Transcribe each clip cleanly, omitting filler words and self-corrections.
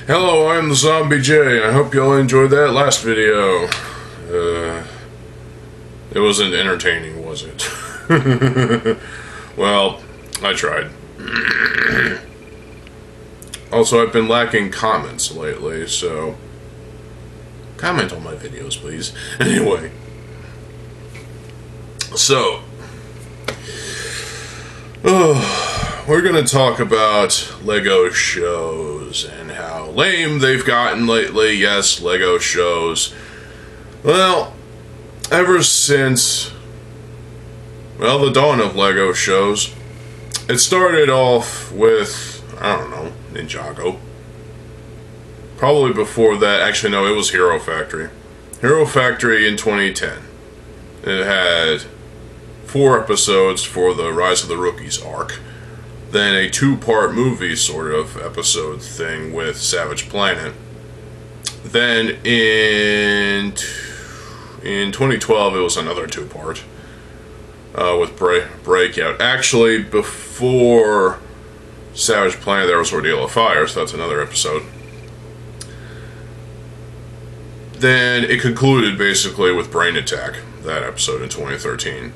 Hello, I'm TheZOMBIEJ. I hope y'all enjoyed that last video. It wasn't entertaining, was it? Well, I tried. Also, I've been lacking comments lately, so comment on my videos, please. Anyway, so we're gonna talk about Lego shows and how lame they've gotten lately. Yes, Lego shows. Well, ever since, the dawn of Lego shows, it started off with, I don't know, Ninjago. Probably before that, actually no, it was Hero Factory. Hero Factory in 2010. It had 4 episodes for the Rise of the Rookies arc. Then a 2-part movie sort of episode thing with Savage Planet. Then in 2012 it was another 2-part with Breakout. Actually, before Savage Planet there was Ordeal of Fire, so that's another episode. Then it concluded basically with Brain Attack, that episode in 2013.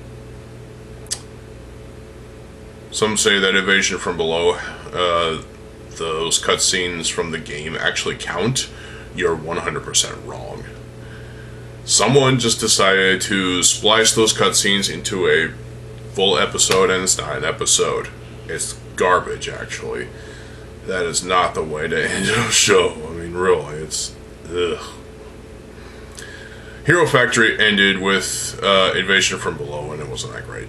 Some say that Invasion from Below, those cutscenes from the game actually count. You're 100% wrong. Someone just decided to splice those cutscenes into a full episode, and it's not an episode. It's garbage, actually. That is not the way to end a show. I mean, really, it's... ugh. Hero Factory ended with Invasion from Below, and it wasn't that great.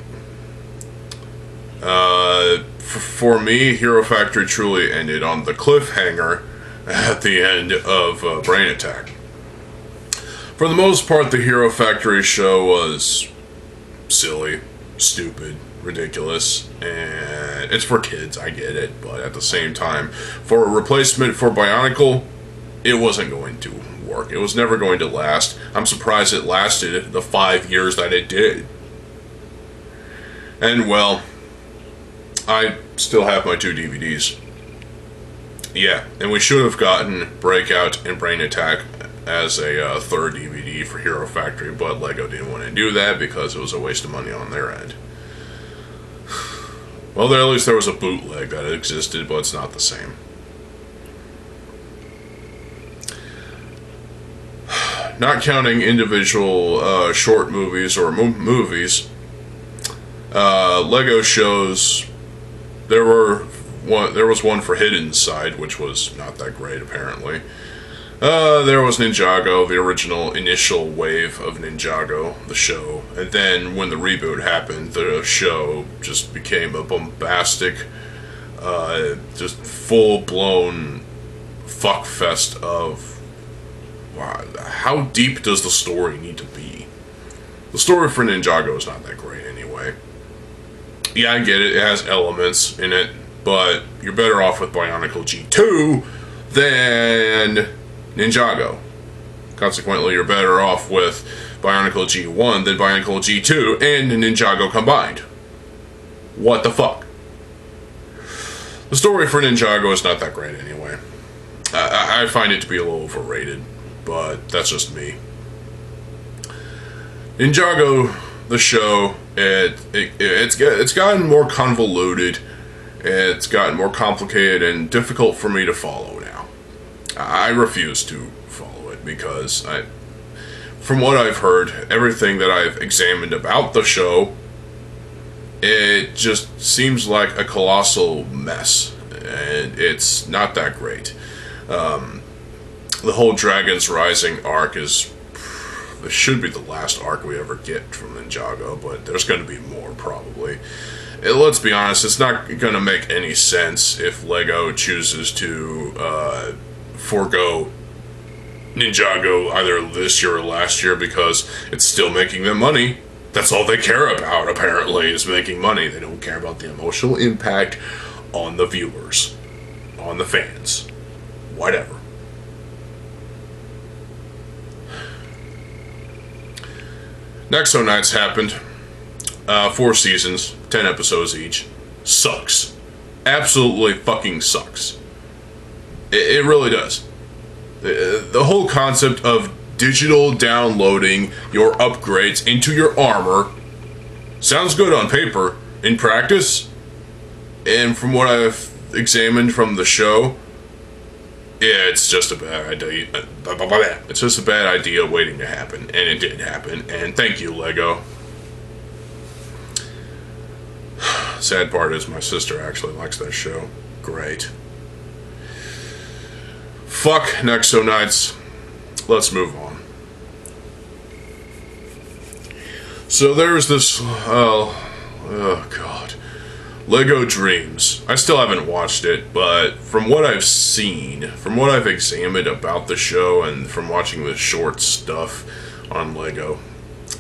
For me, Hero Factory truly ended on the cliffhanger at the end of Brain Attack. For the most part, the Hero Factory show was silly, stupid, ridiculous, and it's for kids, I get it, but at the same time, for a replacement for Bionicle, it wasn't going to work. It was never going to last. I'm surprised it lasted the 5 years that it did. And, well, I still have my 2 DVDs. Yeah, and we should have gotten Breakout and Brain Attack as a 3rd DVD for Hero Factory, but Lego didn't want to do that because it was a waste of money on their end. Well, at least there was a bootleg that existed, but it's not the same. Not counting individual short movies or movies, Lego shows, there was one for Hidden Side, which was not that great, apparently. There was Ninjago, the original initial wave of Ninjago, the show. And then when the reboot happened, the show just became a bombastic, just full-blown fuckfest of, wow, how deep does the story need to be? The story for Ninjago is not that great anyway. Yeah, I get it, it has elements in it, but you're better off with Bionicle G2 than Ninjago. Consequently, you're better off with Bionicle G1 than Bionicle G2 and Ninjago combined. What the fuck? The story for Ninjago is not that great anyway. I find it to be a little overrated, but that's just me. Ninjago, the show, it's gotten more convoluted. It's gotten more complicated and difficult for me to follow now. I refuse to follow it because from what I've heard, everything that I've examined about the show, it just seems like a colossal mess, and it's not that great. The whole Dragon's Rising arc this should be the last arc we ever get from Ninjago, but there's going to be more probably. Let's be honest, it's not going to make any sense if Lego chooses to forego Ninjago either this year or last year because it's still making them money. That's all they care about, apparently, is making money. They don't care about the emotional impact on the viewers, on the fans, whatever. Nexo Knights happened. 4 seasons, 10 episodes each. Sucks. Absolutely fucking sucks. It really does. The whole concept of digital downloading your upgrades into your armor sounds good on paper. In practice, and from what I've examined from the show, it's just a bad idea. It's just a bad idea waiting to happen, and it did happen, and thank you, Lego. Sad part is my sister actually likes that show. Great. Fuck Nexo Knights. Let's move on. So there's this, oh god. Lego Dreams. I still haven't watched it, but from what I've seen, from what I've examined about the show, and from watching the short stuff on Lego,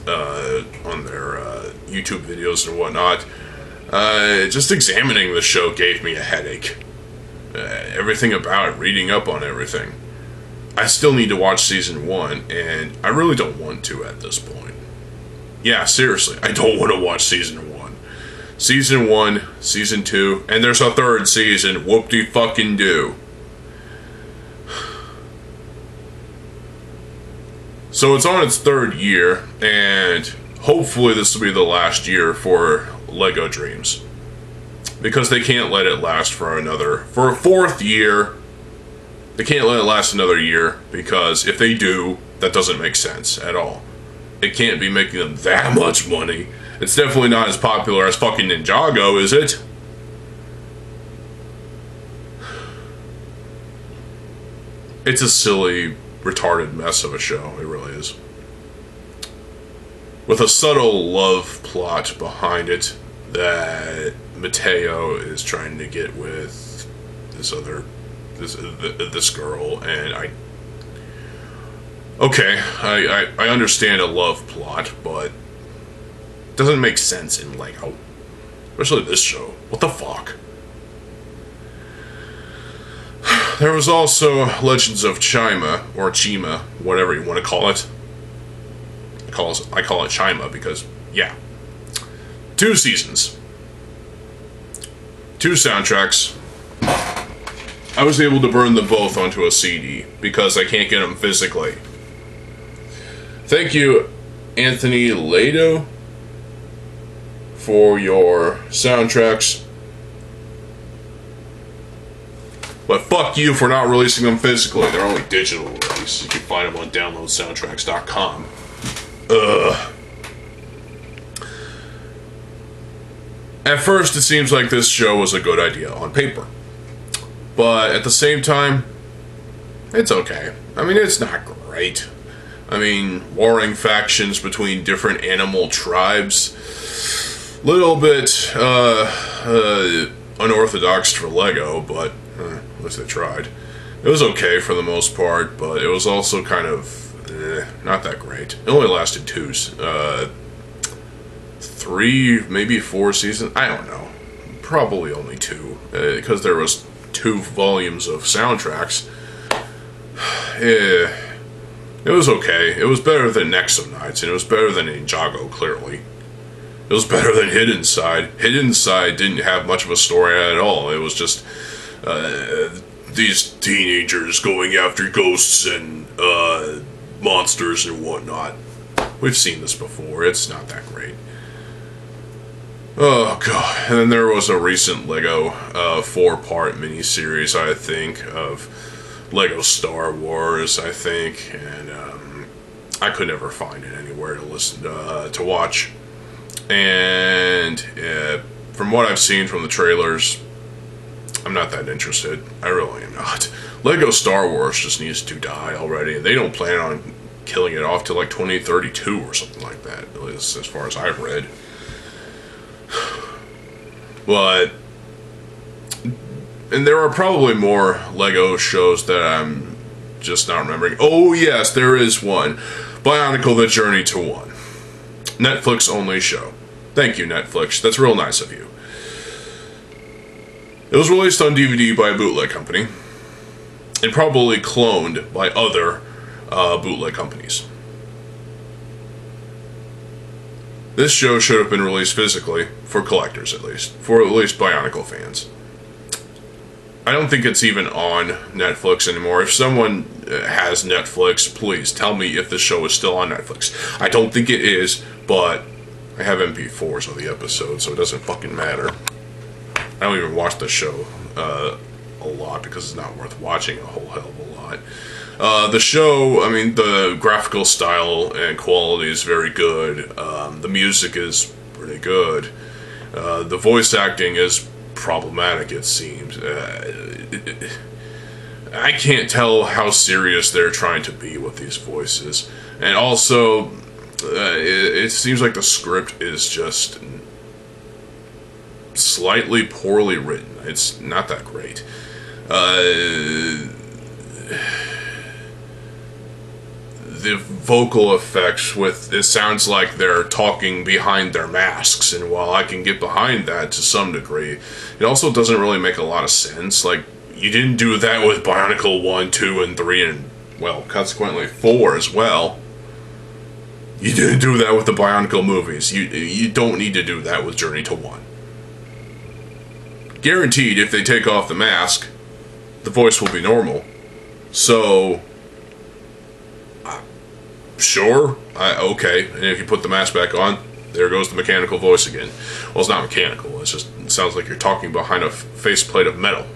on their YouTube videos and whatnot, just examining the show gave me a headache. Everything about it, reading up on everything. I still need to watch season 1, and I really don't want to at this point. Yeah, seriously, I don't want to watch season 1. Season 1, season 2, and there's a third season, whoop-de-fucking-do. So it's on its third year, and hopefully this will be the last year for Lego Dreams. Because they can't let it last for a fourth year. They can't let it last another year, because if they do, that doesn't make sense at all. It can't be making them that much money. It's definitely not as popular as fucking Ninjago, is it? It's a silly, retarded mess of a show. It really is. With a subtle love plot behind it that Mateo is trying to get with this girl, and I understand a love plot, but it doesn't make sense in Lego. Especially this show. What the fuck? There was also Legends of Chima, or Chima, whatever you want to call it. I call it Chima because, yeah. 2 seasons. 2 soundtracks. I was able to burn them both onto a CD because I can't get them physically. Thank you, Anthony Lado, for your soundtracks. But fuck you for not releasing them physically. They're only digital release. You can find them on downloadsoundtracks.com. At first, it seems like this show was a good idea on paper. But at the same time, it's okay. I mean, it's not great. I mean, warring factions between different animal tribes. Little bit unorthodox for Lego, but at least they tried. It was okay for the most part, but it was also kind of not that great. It only lasted 3, maybe 4 seasons. I don't know. Probably only 2, because there was 2 volumes of soundtracks. It was okay. It was better than Nexo Knights, and it was better than Ninjago, clearly. It was better than Hidden Side. Hidden Side didn't have much of a story at all. It was just these teenagers going after ghosts and monsters and whatnot. We've seen this before. It's not that great. Oh, God. And then there was a recent Lego 4-part miniseries, I think, of Lego Star Wars, I think. And I could never find it anywhere to listen to watch. And from what I've seen from the trailers, I'm not that interested. I really am not. Lego Star Wars just needs to die already. They don't plan on killing it off till like 2032 or something like that, at least as far as I've read. But, and there are probably more Lego shows that I'm just not remembering. Oh yes, there is one. Bionicle: The Journey to One. Netflix only show. Thank you, Netflix. That's real nice of you. It was released on DVD by a bootleg company, and probably cloned by other bootleg companies. This show should have been released physically, for collectors at least. For at least Bionicle fans. I don't think it's even on Netflix anymore. If someone has Netflix, please tell me if the show is still on Netflix. I don't think it is, but I have MP4s of the episode, so it doesn't fucking matter. I don't even watch the show a lot because it's not worth watching a whole hell of a lot. The show, I mean, the graphical style and quality is very good. The music is pretty good. The voice acting is problematic, it seems. I can't tell how serious they're trying to be with these voices. And also, it seems like the script is just slightly poorly written. It's not that great. The vocal effects it sounds like they're talking behind their masks, and while I can get behind that to some degree, it also doesn't really make a lot of sense. Like, you didn't do that with Bionicle 1, 2, and 3, and, well, consequently 4 as well. You didn't do that with the Bionicle movies. You don't need to do that with Journey to 1. Guaranteed, if they take off the mask, the voice will be normal. So, sure, okay. And if you put the mask back on, there goes the mechanical voice again. Well, it's not mechanical. It sounds like you're talking behind a faceplate of metal.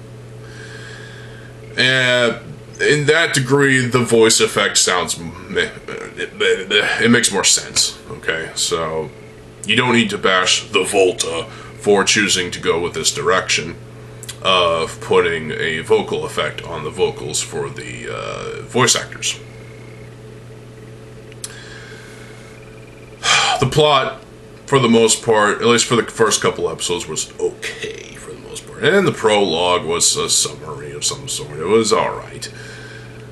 And in that degree, the voice effect sounds it makes more sense. Okay, so you don't need to bash the Volta for choosing to go with this direction of putting a vocal effect on the vocals for the voice actors. The plot, for the most part, at least for the first couple episodes, was okay for the most part. And the prologue was a summary of some sort. It was alright.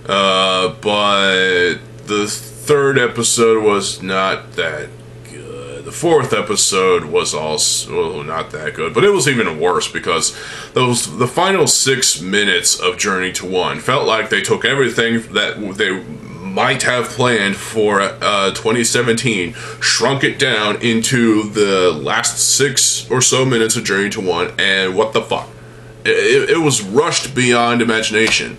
But the third episode was not that good. The fourth episode was also not that good. But it was even worse because the final 6 minutes of Journey to 1 felt like they took everything that they might have planned for 2017, shrunk it down into the last 6 or so minutes of Journey to 1, and what the fuck? It was rushed beyond imagination.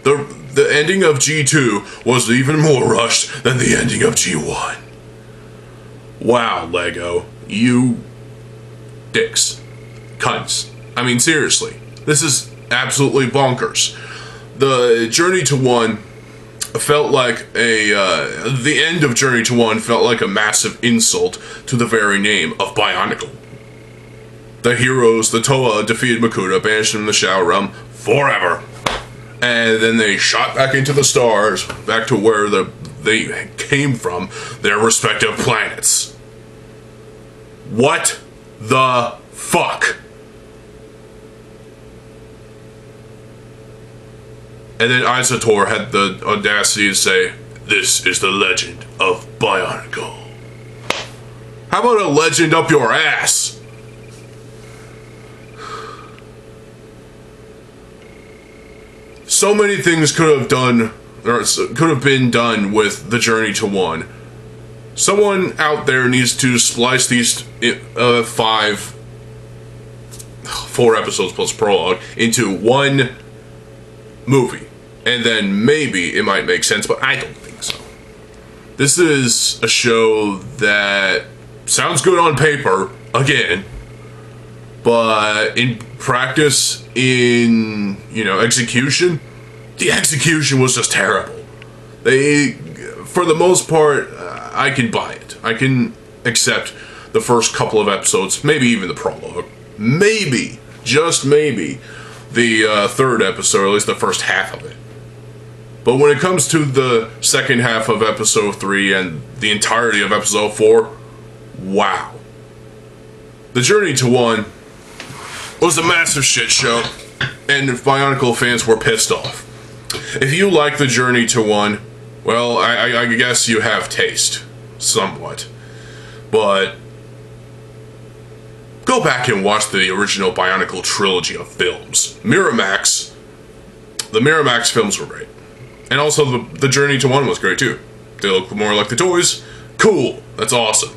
The ending of G2 was even more rushed than the ending of G1. Wow, Lego. You dicks. Cunts. I mean, seriously. This is absolutely bonkers. The Journey to 1 felt like the end of Journey to 1 felt like a massive insult to the very name of Bionicle. The heroes, the Toa, defeated Makuta, banished him in the Shadow Realm forever. And then they shot back into the stars, back to where they came from, their respective planets. What the fuck? And then Isotor had the audacity to say, "This is the legend of Bionicle." How about a legend up your ass? So many things could have been done with the Journey to 1. Someone out there needs to splice these 4 episodes plus prologue into one movie. And then maybe it might make sense, but I don't think so. This is a show that sounds good on paper, again, but in practice, in, execution, the execution was just terrible. For the most part, I can buy it. I can accept the first couple of episodes, maybe even the prologue. Maybe, just maybe, the third episode, or at least the first half of it. But when it comes to the second half of episode 3 and the entirety of episode 4, wow. The Journey to 1 was a massive shit show, and Bionicle fans were pissed off. If you like the Journey to 1, well, I guess you have taste, somewhat. But go back and watch the original Bionicle trilogy of films. Miramax. The Miramax films were great. And also, the Journey to 1 was great, too. They look more like the toys. Cool. That's awesome.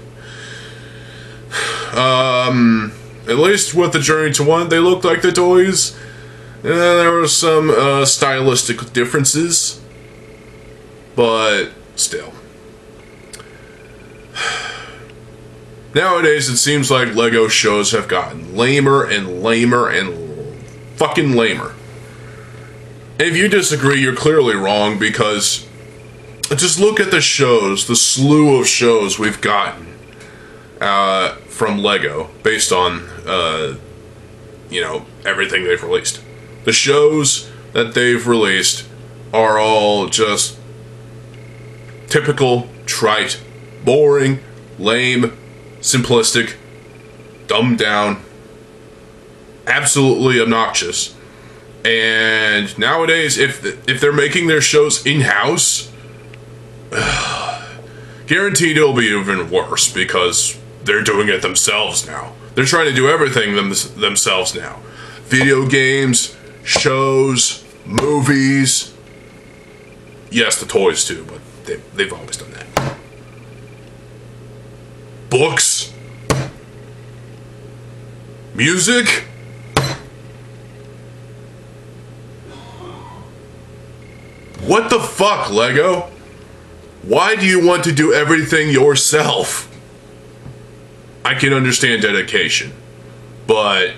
At least with the Journey to 1, they looked like the toys. There were some stylistic differences, but still. Nowadays, it seems like LEGO shows have gotten lamer and lamer and fucking lamer. And if you disagree, you're clearly wrong, because just look at the shows, the slew of shows we've gotten from LEGO based on, everything they've released. The shows that they've released are all just typical, trite, boring, lame, simplistic, dumbed down, absolutely obnoxious. And nowadays, if they're making their shows in-house, guaranteed it'll be even worse, because they're doing it themselves now. They're trying to do everything themselves now. Video games, shows, movies. Yes, the toys too, but they've always done that. Books. Music. What the fuck, LEGO? Why do you want to do everything yourself? I can understand dedication, but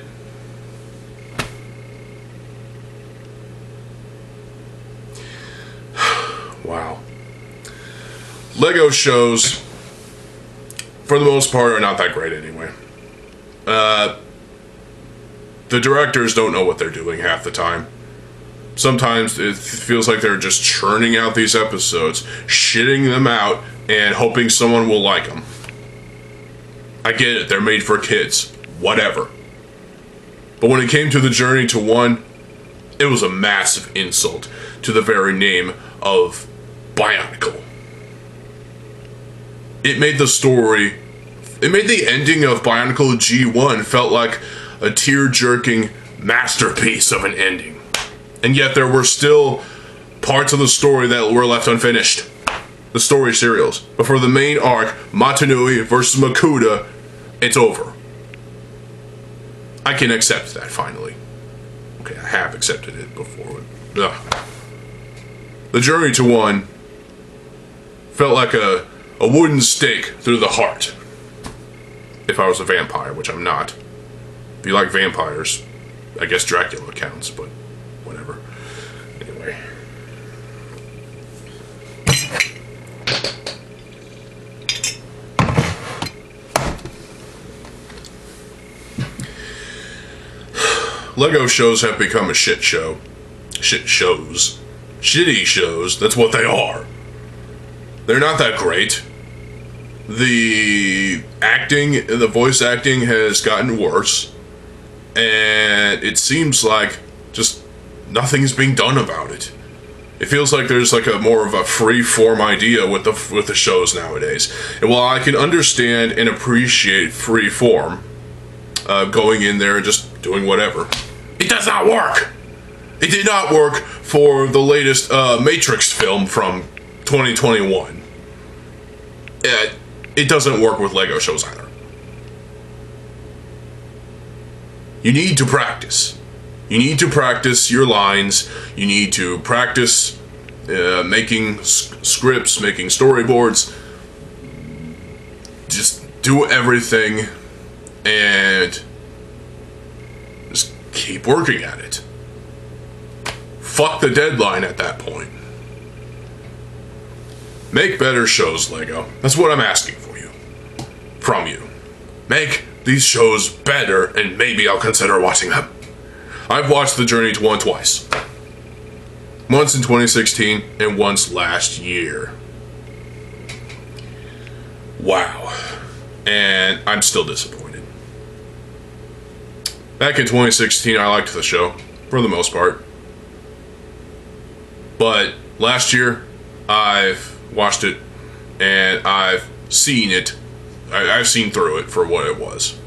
wow. LEGO shows, for the most part, are not that great anyway. The directors don't know what they're doing half the time. Sometimes it feels like they're just churning out these episodes, shitting them out, and hoping someone will like them. I get it, they're made for kids. Whatever. But when it came to the Journey to One, it was a massive insult to the very name of Bionicle. It made the ending of Bionicle G1 felt like a tear-jerking masterpiece of an ending. And yet there were still parts of the story that were left unfinished. The story serials. But for the main arc, Matanui versus Makuta, it's over. I can accept that, finally. Okay, I have accepted it before. Ugh. The Journey to One felt like a wooden stake through the heart. If I was a vampire, which I'm not. If you like vampires, I guess Dracula counts, but whatever. Anyway. LEGO shows have become a shit show. Shit shows. Shitty shows, that's what they are. They're not that great. The acting, the voice acting has gotten worse. And it seems like just nothing's being done about it. It feels like there's like a more of a free-form idea with the shows nowadays. And while I can understand and appreciate free-form, going in there and just doing whatever, it does not work! It did not work for the latest Matrix film from 2021. It doesn't work with LEGO shows either. You need to practice. You need to practice your lines. You need to practice making scripts, making storyboards. Just do everything and just keep working at it. Fuck the deadline at that point. Make better shows, LEGO. That's what I'm asking for you. From you. Make these shows better, and maybe I'll consider watching them. I've watched The Journey to One twice. Once in 2016, and once last year. Wow. And I'm still disappointed. Back in 2016, I liked the show, for the most part. But last year, I've watched it, and I've seen it. I've seen through it for what it was.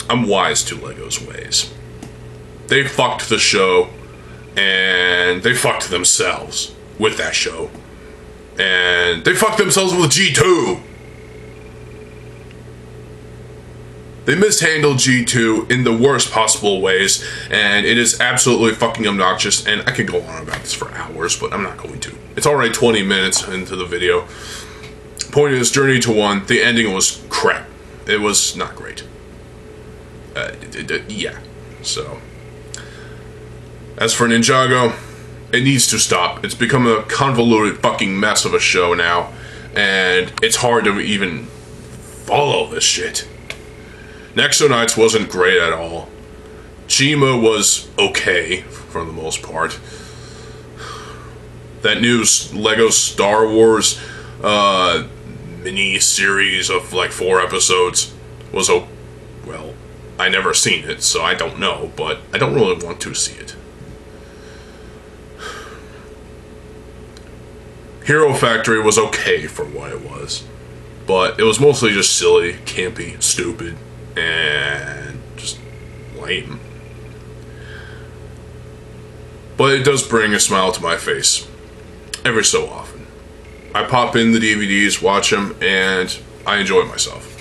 I'm wise to LEGO's ways. They fucked the show, and they fucked themselves with that show. And they fucked themselves with G2. They mishandled G2 in the worst possible ways, and it is absolutely fucking obnoxious, and I could go on about this for hours, but I'm not going to. It's already 20 minutes into the video. Point is, Journey to 1, the ending was crap. It was not great. Yeah. So, as for Ninjago, it needs to stop. It's become a convoluted fucking mess of a show now, and it's hard to even follow this shit. Nexo wasn't great at all. Chima was okay, for the most part. That new Lego Star Wars mini-series of like 4 episodes was well, I never seen it, so I don't know, but I don't really want to see it. Hero Factory was okay for what it was, but it was mostly just silly, campy, stupid, and just lame. But it does bring a smile to my face every so often. I pop in the DVDs, watch them, and I enjoy myself.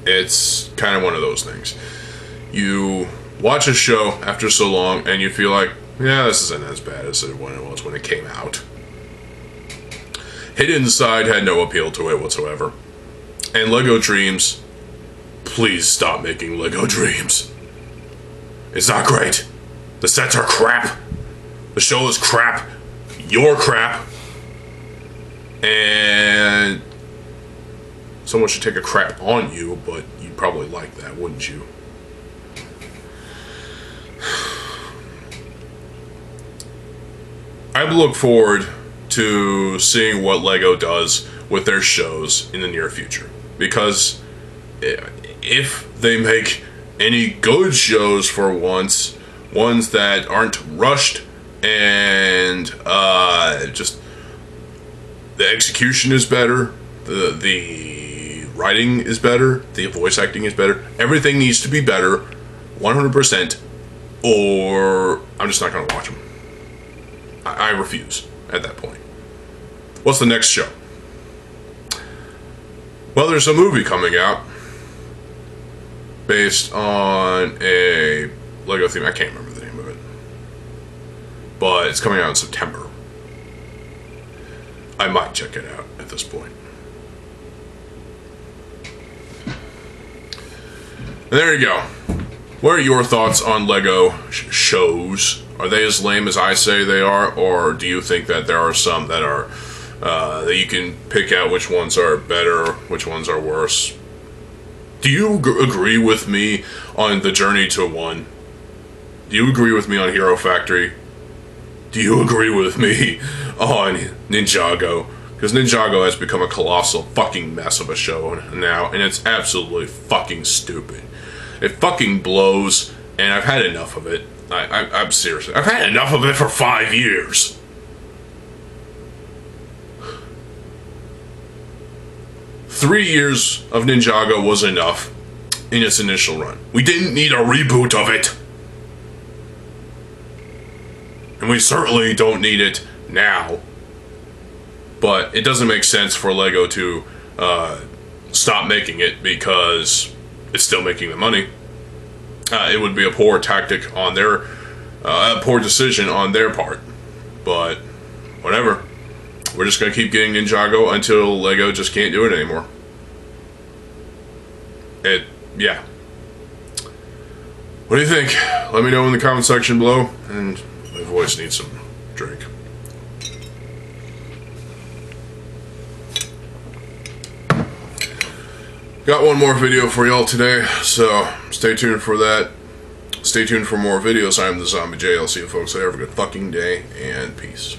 It's kind of one of those things. You watch a show after so long, and you feel like, yeah, this isn't as bad as it was when it came out. Hidden Side had no appeal to it whatsoever. And Lego Dreams, please stop making Lego Dreams. It's not great. The sets are crap. The show is crap. You're crap. And someone should take a crap on you, but you'd probably like that, wouldn't you? I look forward to seeing what LEGO does with their shows in the near future. Because if they make any good shows for once, ones that aren't rushed and just the execution is better, the writing is better, the voice acting is better, everything needs to be better 100%, or I'm just not going to watch them. I refuse at that point. What's the next show? Well, there's a movie coming out based on a Lego theme. I can't remember the name of it, but it's coming out in September. I might check it out at this point. And there you go. What are your thoughts on Lego shows? Are they as lame as I say they are, or do you think that there are some that are that you can pick out which ones are better, which ones are worse? Do you agree with me on the Journey to 1? Do you agree with me on Hero Factory? Do you agree with me on Ninjago? Because Ninjago has become a colossal fucking mess of a show now, and it's absolutely fucking stupid. It fucking blows, and I've had enough of it. I'm serious. I've had enough of it for 5 years. Three years of Ninjago was enough in its initial run. We didn't need a reboot of it. And we certainly don't need it now. But it doesn't make sense for Lego to stop making it because it's still making the money. It would be a poor tactic on their, a poor decision on their part. But whatever. We're just going to keep getting Ninjago until Lego just can't do it anymore. Yeah. What do you think? Let me know in the comment section below. And my voice needs some drink. Got one more video for y'all today, so stay tuned for that. Stay tuned for more videos. I'm TheZOMBIEJ. I'll see you folks later. Have a good fucking day, and peace.